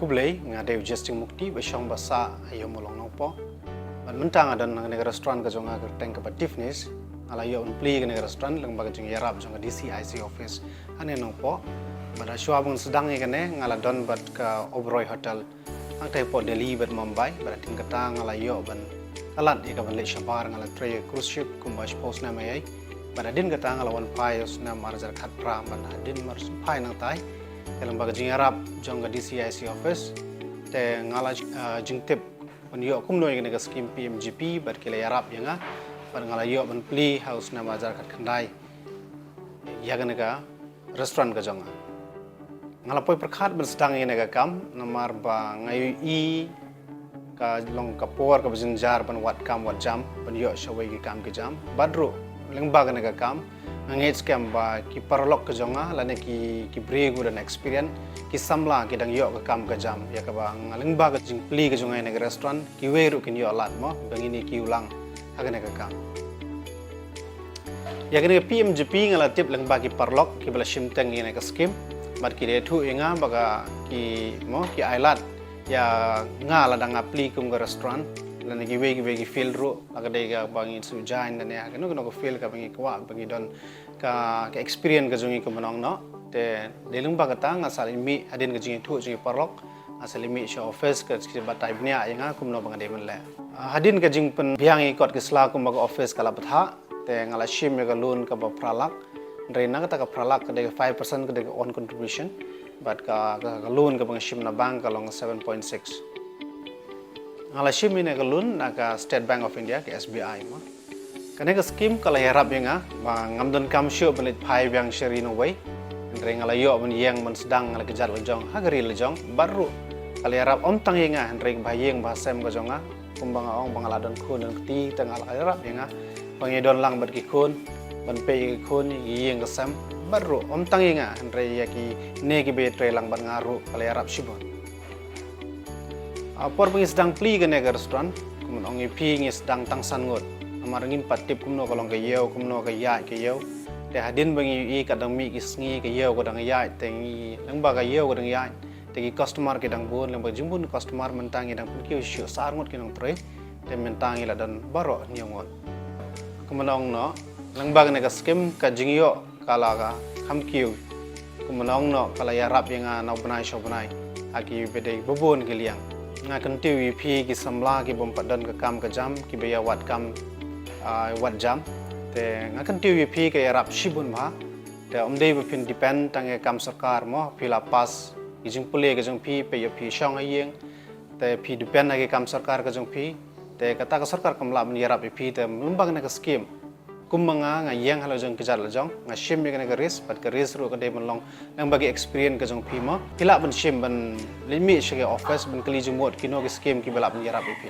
kublai ngade adjusting mukti besong basa ayo molong nopo ban mentang ada nang negara restoran ka jonga ka teng ka fitness ala yo unpli ka negara restoran lang baga jong yarab jonga DCIC office ane nopo bada syuabung sedang ikane ngala don bat ka Oberoi Hotel ang po Delhi bat Mumbai bada ting kata ngala yo ban alat ika ban le shabar ngala tray cruise ship kumbash post na mayai bada din kata ngala wan payos na marjar khat pram ban din mar pai nang tai lembaga jing Arab jong DCIC office te ngala jing tip ban yo kum noi ga scheme PMGP bar kila Arab yanga bar ngala yo ban pli house na bazar khat khandai ya ga restaurant ga jong ngala poi prakhat ban sedang ine ga kam namar ba ngai i ka long kapor ka bajin jar ban wat kam wat jam ban yo shawai gi kam gi jam badro lembaga ga kam ngej kem ba ki parlok ke jonga lane ki bregu dan experience ki samla ki dang yo ka kam ka jam ya ka ba ngaling ba ka jing pli ke jonga ne restaurant ki weru kin yo lat mo bang ini ki ulang agane ka kam ya gane PMGP ngala tip lang ba ki parlok ki bala shim teng ne ka scheme mat ki de thu inga ba ka ki mo ki ailat ya ngala dang apli kum ka restaurant lane ki wegi feel ro agade ga bangi su jain ne ya no ko feel ka bangi kwa bangi don ka experience ka jungi ko manong no te delung ba kata ngasal mi adin ka jungi thu jungi parlok asal mi show office ka batai bnia yanga kum no bang de men le hadin ka jing pen biang i kot ke sla kum ba office kala patha te ngala shim ka loan ka ba pralak reina ka pralak ka de 5% ka de on contribution but ka loan ka bang shim na bank ka long 7.6 ngala shim ini ka loan na ka State Bank of India ke SBI ma kane ka scheme kala yarap yanga ba ngamdon kam shu belit phai byang sheri no way ndre ngala yo ban yang man sedang ngala kejar lejong hagari lejong baru kala yarap om tang yanga ndre bayeng ba sem ka jonga kumbang ong bangala don khun dan kti tang ngala yarap yanga bangi don lang bat ki khun ban pe ki khun yeng ka sem baru om tang yanga ndre yaki ne ki be tre lang ban ngaru kala yarap shibon por pengi sedang pli ke nega restaurant kumun ongi pi ngi sedang tangsan ngot amar ngin patip kumno kalong ke yeu kumno ke ya ke yeu te hadin bangi i kadang mi kisngi ke yeu kadang ya te ngi lang ba ke yeu kadang ya te ki customer ke dang bun lang ba jimbun customer mentangi dang pun ki shu sar ngot ki nang tre te mentangi la dan baro nyongot kumun ong no lang ba ke nega skim ka jingyo kala ka kham kiu kumun ong no kala ya rap yang na banai sho banai aki bede bubun ke liang nga kantiwi pi ki samla ki bom padan ka kam ka jam ki beya wat kam wat jam te nga kantiwi pi ka yarap shibun ma te omdei ba pin depend tang kam sarkar mo pila pas ki jing pule ka jong pi pe yo pi shong ayeng te pi depend na ki kam sarkar ka jong pi te kata ka sarkar kam la ban yarap pi te lumbang na ka scheme kumbanga nga yang halo jong kejar lajong nga shim ka na ka risk pat ka risk ro ka de long nang bagi experience ka jong pi mo pila ban shim ban limi shige office ban kali jumot kino ki scheme ki balap ni yarap pi